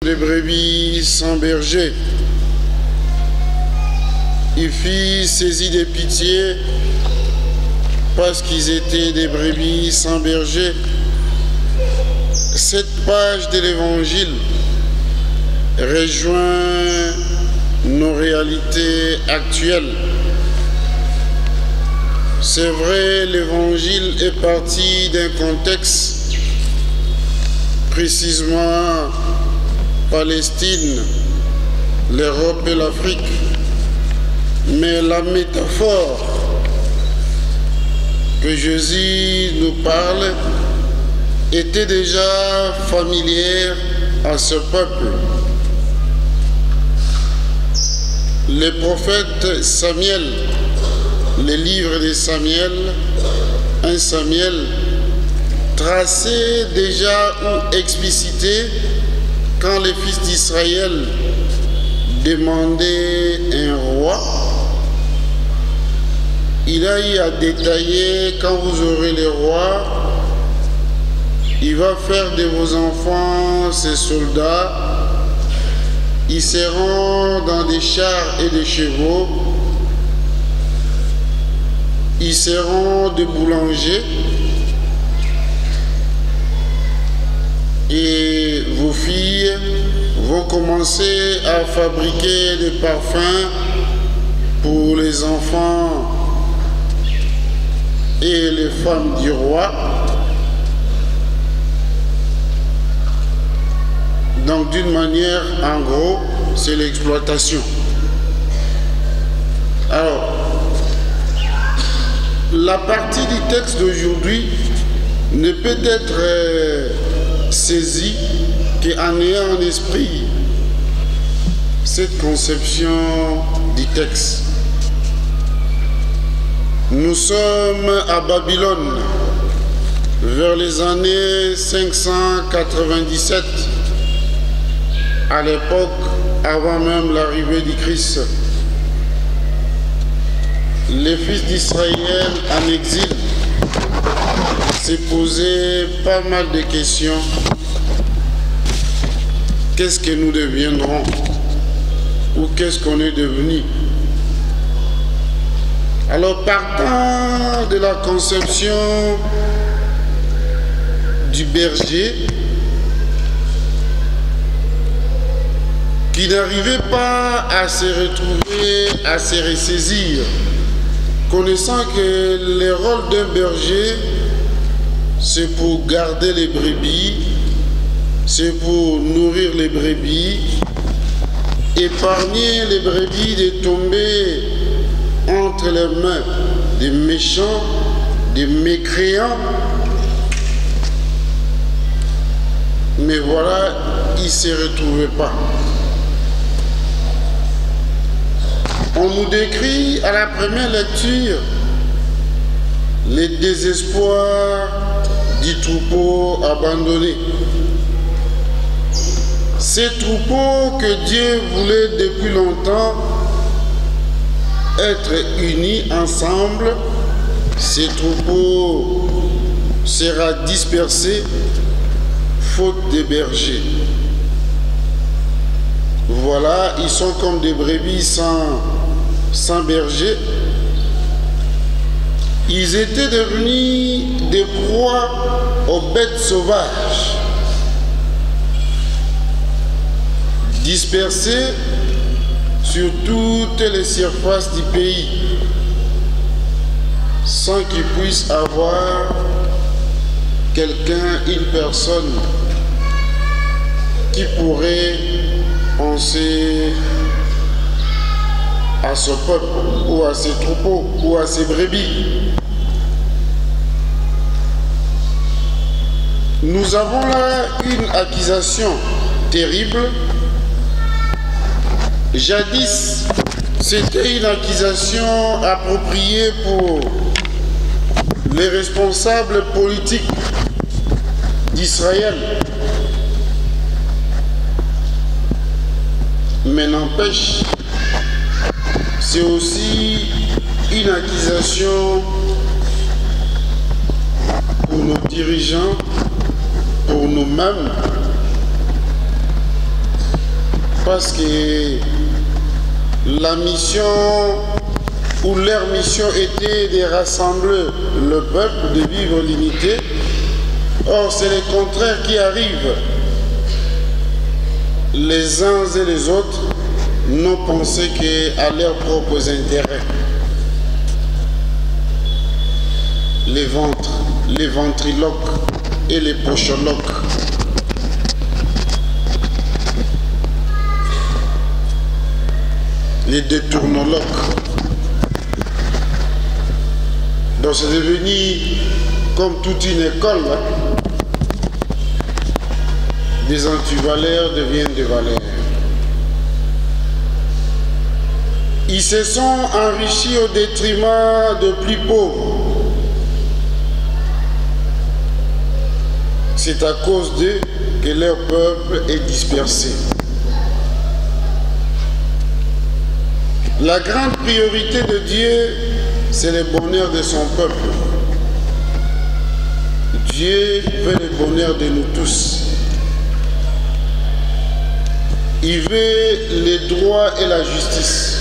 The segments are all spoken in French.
Des brebis sans berger. Il fit saisi de pitié parce qu'ils étaient des brebis sans berger. Cette page de l'Évangile rejoint nos réalités actuelles. C'est vrai, l'Évangile est parti d'un contexte, précisément Palestine, l'Europe et l'Afrique. Mais la métaphore que Jésus nous parle était déjà familière à ce peuple. Le prophète Samuel, le livre de Samuel, 1 Samuel, traçait déjà ou explicitait quand les fils d'Israël demandaient un roi. Il a eu à détailler, quand vous aurez le roi, il va faire de vos enfants ses soldats, ils seront dans des chars et des chevaux, ils seront des boulangers, et vos filles vont commencer à fabriquer des parfums pour les enfants et les femmes du roi. Donc d'une manière, en gros, c'est l'exploitation. Alors, la partie du texte d'aujourd'hui ne peut être saisie qu'en ayant en esprit cette conception du texte. Nous sommes à Babylone, vers les années 597, à l'époque avant même l'arrivée du Christ. Les fils d'Israël en exil se posaient pas mal de questions. Qu'est-ce que nous deviendrons? Ou qu'est-ce qu'on est devenu? Alors, partant de la conception du berger, qui n'arrivait pas à se retrouver, à se ressaisir, connaissant que le rôle d'un berger, c'est pour garder les brebis, c'est pour nourrir les brebis, épargner les brebis de tomber entre les mains des méchants, des mécréants. Mais voilà, il ne se retrouvait pas. On nous décrit à la première lecture les désespoirs du troupeau abandonné. Ces troupeaux que Dieu voulait depuis longtemps être unis ensemble, ces troupeaux sera dispersés faute de bergers. Voilà, ils sont comme des brebis sans berger. Ils étaient devenus des proies aux bêtes sauvages, dispersés sur toutes les surfaces du pays, sans qu'ils puissent avoir quelqu'un, une personne qui pourrait penser à ce peuple, ou à ses troupeaux, ou à ses brebis. Nous avons là une accusation terrible. Jadis, c'était une accusation appropriée pour les responsables politiques d'Israël. Mais n'empêche, c'est aussi une accusation pour nos dirigeants, pour nous-mêmes, parce que la mission ou leur mission était de rassembler le peuple, de vivre l'unité. Or, c'est le contraire qui arrive. Les uns et les autres n'ont pensé qu'à leurs propres intérêts. Les ventres, les ventriloques et les pocholoques. Les détournoloques. Donc c'est devenu comme toute une école. Des antivaleurs deviennent des valeurs. Ils se sont enrichis au détriment de plus pauvres. C'est à cause d'eux que leur peuple est dispersé. La grande priorité de Dieu, c'est le bonheur de son peuple. Dieu veut le bonheur de nous tous. Il veut les droits et la justice.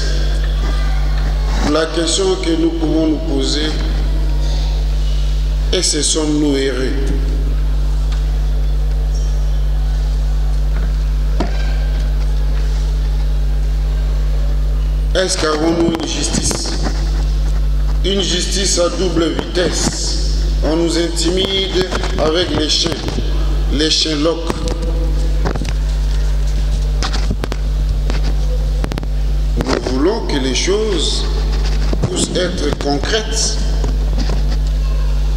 La question que nous pouvons nous poser est: ce sommes-nous heureux? Est-ce qu'avons-nous une justice? Une justice à double vitesse. On nous intimide avec les chiens loques. Nous voulons que les choses puissent être concrètes,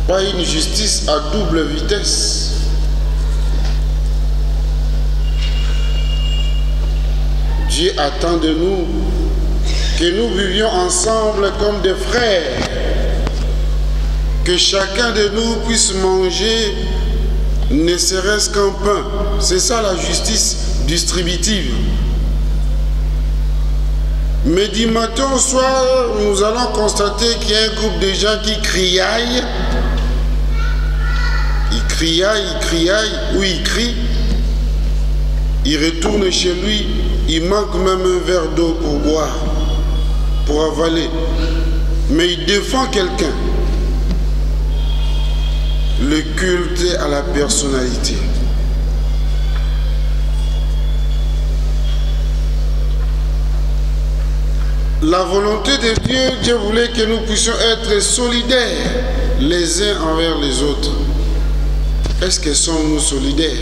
pas une justice à double vitesse. Dieu attend de nous que nous vivions ensemble comme des frères, que chacun de nous puisse manger ne serait-ce qu'un pain. C'est ça la justice distributive. Mais du matin au soir, nous allons constater qu'il y a un groupe de gens qui criaillent. Ils criaillent, ou ils crient. Ils retournent chez lui, il manque même un verre d'eau pour boire, pour avaler. Mais il défend quelqu'un. Le culte à la personnalité. La volonté de Dieu, Dieu voulait que nous puissions être solidaires les uns envers les autres. Est-ce que sommes-nous solidaires?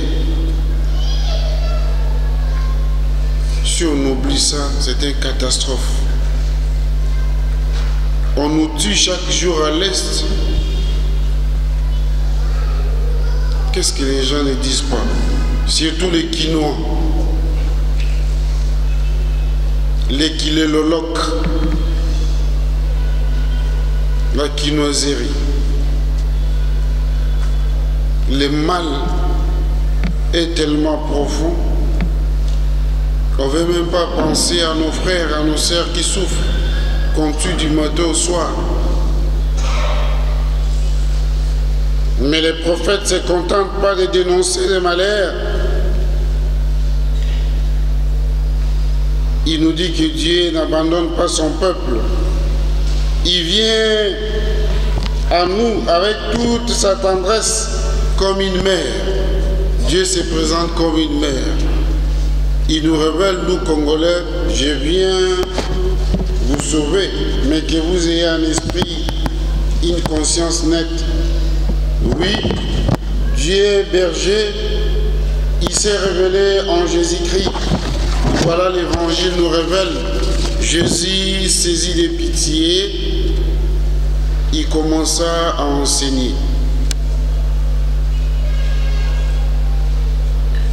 Si on oublie ça, c'est une catastrophe. On nous tue chaque jour à l'Est. Qu'est-ce que les gens ne disent pas? Surtout les Quinois. Les Kiléloloques. La quinoiserie. Le mal est tellement profond qu'on ne veut même pas penser à nos frères, à nos sœurs qui souffrent, qu'on tue du matin au soir. Mais les prophètes ne se contentent pas de dénoncer les malheurs. Il nous dit que Dieu n'abandonne pas son peuple. Il vient à nous avec toute sa tendresse comme une mère. Dieu se présente comme une mère. Il nous révèle, nous Congolais: je viens vous sauver, mais que vous ayez un esprit, une conscience nette. Oui, Dieu est berger, il s'est révélé en Jésus-Christ. Voilà, l'évangile nous révèle. Jésus, saisi de pitié, il commença à enseigner.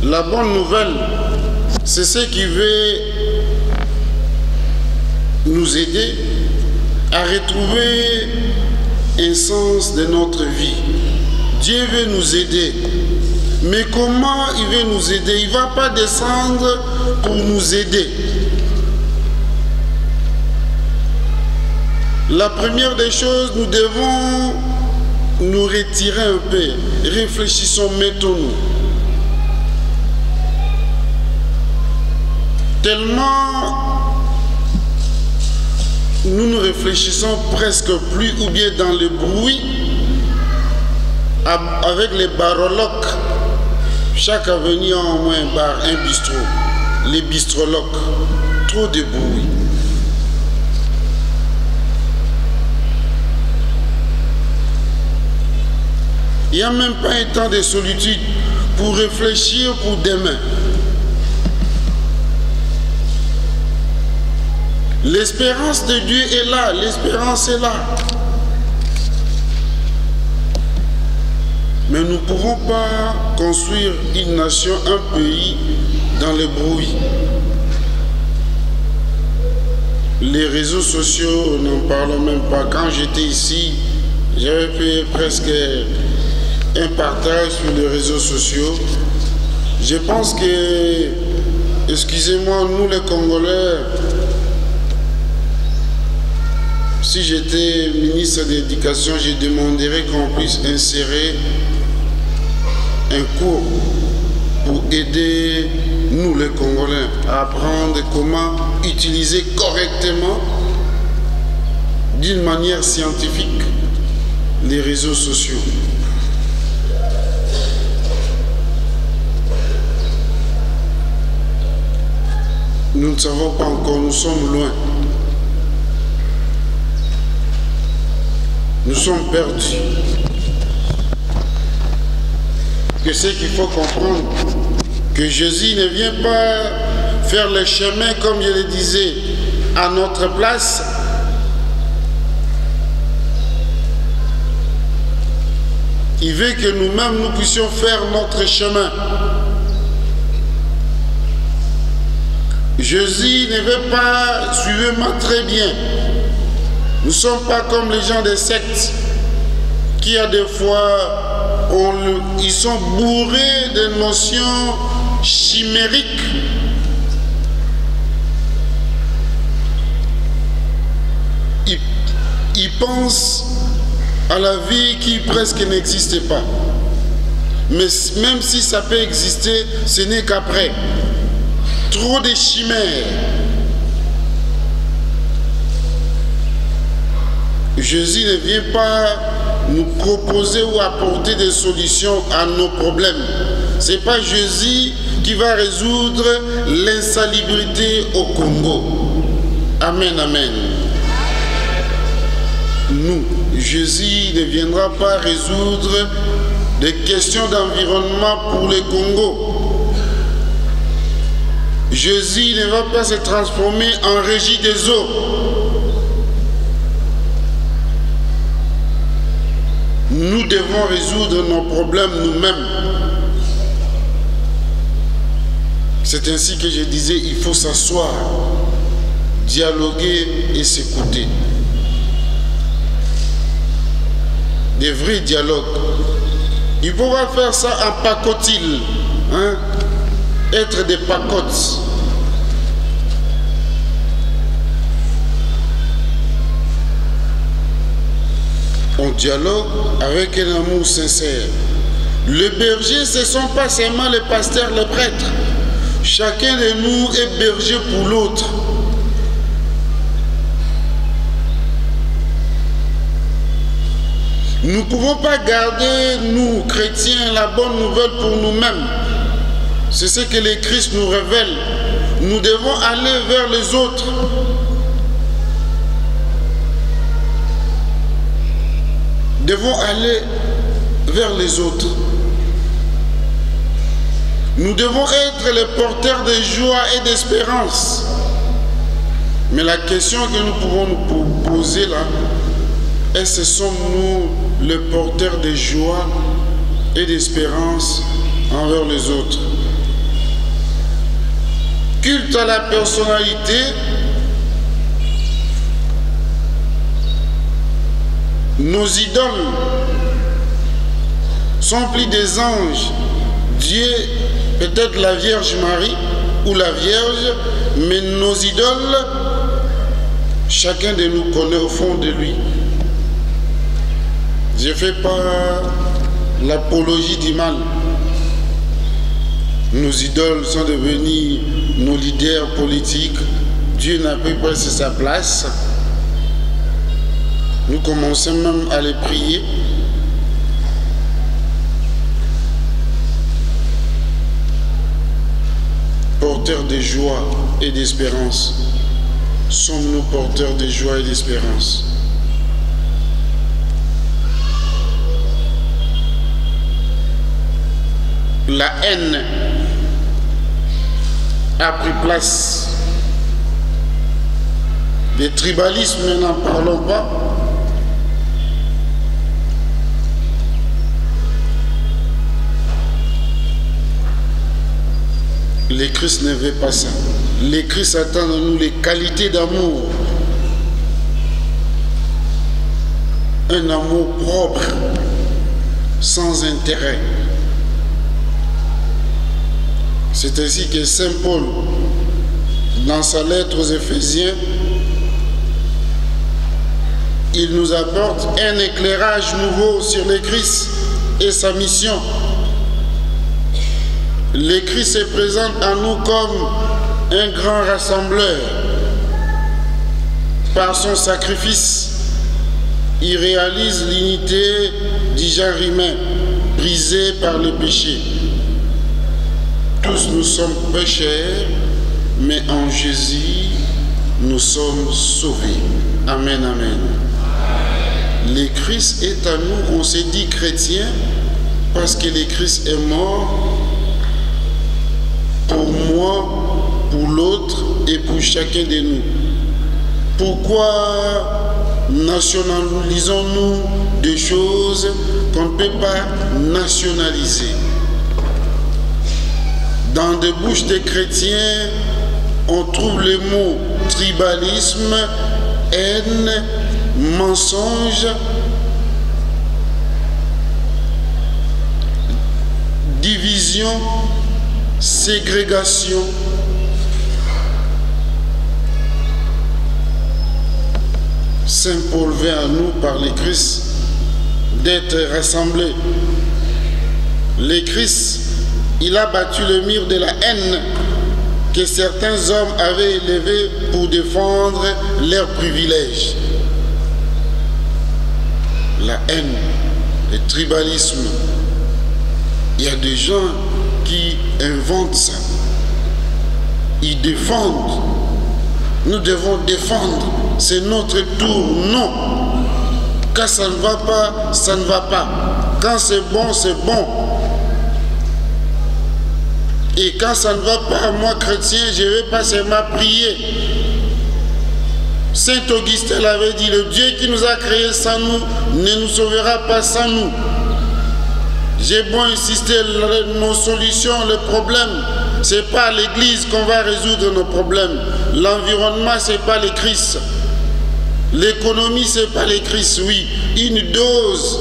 La bonne nouvelle, c'est ce qui veut nous aider à retrouver un sens de notre vie. Dieu veut nous aider. Mais comment il veut nous aider? Il ne va pas descendre pour nous aider. La première des choses, nous devons nous retirer un peu. Réfléchissons, mettons-nous. Tellement nous ne réfléchissons presque plus, ou bien dans le bruit, avec les barolocs. Chaque avenue a au moins un bar, un bistrot. Les bistrolocs, trop de bruit. Il n'y a même pas un temps de solitude pour réfléchir pour demain. L'espérance de Dieu est là, l'espérance est là. Mais nous ne pourrons pas construire une nation, un pays dans le bruit. Les réseaux sociaux, n'en parlons même pas. Quand j'étais ici, j'avais fait presque un partage sur les réseaux sociaux. Je pense que, excusez-moi, nous les Congolais, si j'étais ministre de l'Éducation, je demanderais qu'on puisse insérer un cours pour aider nous les Congolais à apprendre comment utiliser correctement, d'une manière scientifique, les réseaux sociaux. Nous ne savons pas encore, nous sommes loin. Nous sommes perdus. Que c'est qu'il faut comprendre que Jésus ne vient pas faire le chemin, comme je le disais, à notre place. Il veut que nous-mêmes, nous puissions faire notre chemin. Jésus ne veut pas, suivez-moi très bien, nous ne sommes pas comme les gens des sectes qui, à des fois, ils sont bourrés de notions chimériques. Ils pensent à la vie qui presque n'existe pas. Mais même si ça peut exister, ce n'est qu'après. Trop de chimères. Jésus ne vient pas nous proposer ou apporter des solutions à nos problèmes. Ce n'est pas Jésus qui va résoudre l'insalubrité au Congo. Amen, amen. Nous, Jésus ne viendra pas résoudre des questions d'environnement pour le Congo. Jésus ne va pas se transformer en régie des eaux. Nous devons résoudre nos problèmes nous-mêmes. C'est ainsi que je disais, il faut s'asseoir, dialoguer et s'écouter. Des vrais dialogues. Il ne faut pas faire ça en pacotille, hein? Être des pacotes. On dialogue avec un amour sincère. Le berger, ce ne sont pas seulement les pasteurs, les prêtres. Chacun de nous est berger pour l'autre. Nous ne pouvons pas garder, nous, chrétiens, la bonne nouvelle pour nous-mêmes. C'est ce que le Christ nous révèle. Nous devons aller vers les autres. Devons aller vers les autres. Nous devons être les porteurs de joie et d'espérance. Mais la question que nous pouvons nous poser là, est-ce que sommes-nous les porteurs de joie et d'espérance envers les autres? Culte à la personnalité, nos idoles sont plus des anges. Dieu, peut-être la Vierge Marie ou la Vierge, mais nos idoles, chacun de nous connaît au fond de lui. Je ne fais pas l'apologie du mal. Nos idoles sont devenues nos leaders politiques. Dieu n'a plus presque sa place. Nous commençons même à les prier. Porteurs de joie et d'espérance. Sommes-nous porteurs de joie et d'espérance? La haine a pris place. Les tribalismes, n'en parlons pas. Le Christ ne veut pas ça. Le Christ attend de nous les qualités d'amour. Un amour propre, sans intérêt. C'est ainsi que Saint Paul, dans sa lettre aux Éphésiens, il nous apporte un éclairage nouveau sur le Christ et sa mission. Le Christ se présente à nous comme un grand rassembleur. Par son sacrifice, il réalise l'unité du genre humain, brisé par le péché. Tous nous sommes pécheurs, mais en Jésus, nous sommes sauvés. Amen, amen. Le Christ est à nous, on s'est dit chrétien, parce que le Christ est mort pour moi, pour l'autre et pour chacun de nous. Pourquoi nationalisons-nous des choses qu'on ne peut pas nationaliser? Dans des bouches des chrétiens, on trouve les mots tribalisme, haine, mensonge, division, ségrégation. Saint Paul vient à nous par le Christ d'être rassemblés. Le Christ, il a battu le mur de la haine que certains hommes avaient élevé pour défendre leurs privilèges. La haine, le tribalisme. Il y a des gens qui inventent ça. Ils défendent. Nous devons défendre. C'est notre tour. Non. Quand ça ne va pas, ça ne va pas. Quand c'est bon, c'est bon. Et quand ça ne va pas, moi chrétien, je vais pas seulement prier. Saint Augustin l'avait dit, le Dieu qui nous a créés sans nous ne nous sauvera pas sans nous. J'ai beau insister, nos solutions, le problème, ce n'est pas à l'église qu'on va résoudre nos problèmes. L'environnement, ce n'est pas le Christ. L'économie, ce n'est pas le Christ, oui. Une dose,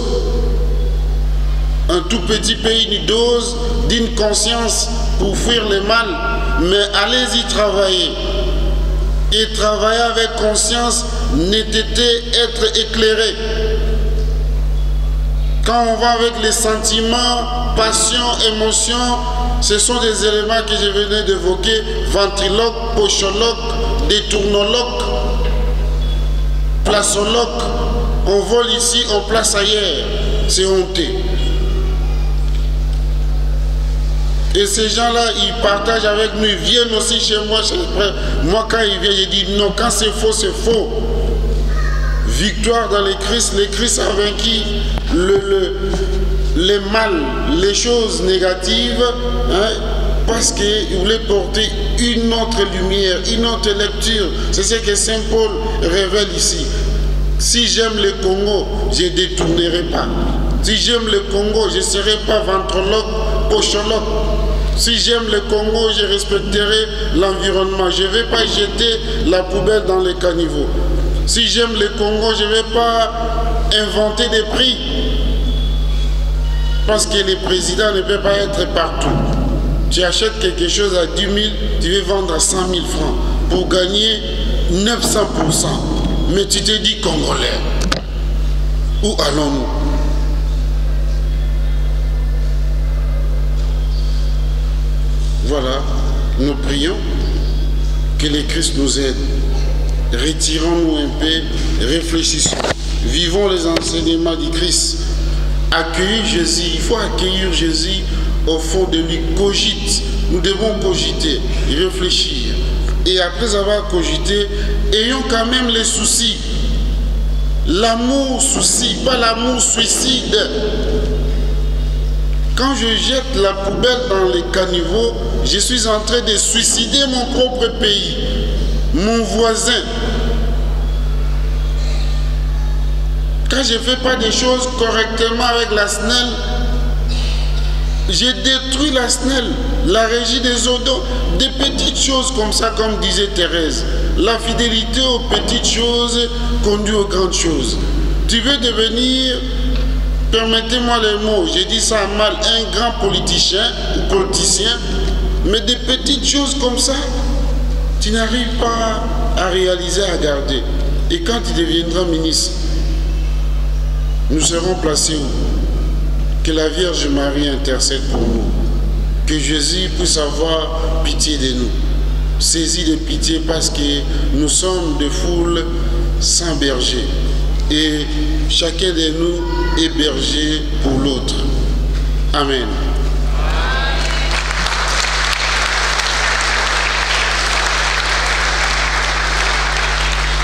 un tout petit pays, une dose d'une conscience pour fuir le mal. Mais allez-y travailler. Et travailler avec conscience, n'était être éclairé. Quand on va avec les sentiments, passions, émotions, ce sont des éléments que je venais d'évoquer, ventriloque, pocholoque, détournoloque, placoloque. On vole ici, on place ailleurs. C'est honteux. Et ces gens-là, ils partagent avec nous, ils viennent aussi chez moi, chez les frères. Moi, quand ils viennent, je dis non, quand c'est faux, c'est faux. Victoire dans le Christ a vaincu le mal, les choses négatives, hein, parce qu'il voulait porter une autre lumière, une autre lecture. C'est ce que Saint Paul révèle ici. Si j'aime le Congo, je ne détournerai pas. Si j'aime le Congo, je ne serai pas ventrologue, pochologue. Si j'aime le Congo, je respecterai l'environnement. Je ne vais pas jeter la poubelle dans les caniveaux. Si j'aime le Congo, je ne vais pas inventer des prix. Parce que le président ne peut pas être partout. Tu achètes quelque chose à 10 000, tu veux vendre à 100 000 francs pour gagner 900%. Mais tu te dis Congolais. Où allons-nous? Voilà, nous prions. Que le Christ nous aide. Retirons-nous un peu, réfléchissons. Vivons les enseignements du Christ. Accueillir Jésus, il faut accueillir Jésus au fond de lui. Cogite, nous devons cogiter, réfléchir. Et après avoir cogité, ayons quand même les soucis. L'amour souci, pas l'amour suicide. Quand je jette la poubelle dans les caniveaux, je suis en train de suicider mon propre pays, mon voisin. Quand je ne fais pas des choses correctement avec la SNEL, j'ai détruit la SNEL, la régie des eaux d'eau, des petites choses comme ça, comme disait Thérèse. La fidélité aux petites choses conduit aux grandes choses. Tu veux devenir, permettez-moi les mots, j'ai dit ça mal, un grand politicien ou politicien, mais des petites choses comme ça, tu n'arrives pas à réaliser, à garder. Et quand tu deviendras ministre, nous serons placés où? Que la Vierge Marie intercède pour nous. Que Jésus puisse avoir pitié de nous. Saisi de pitié parce que nous sommes de foule sans berger. Et chacun de nous est berger pour l'autre. Amen.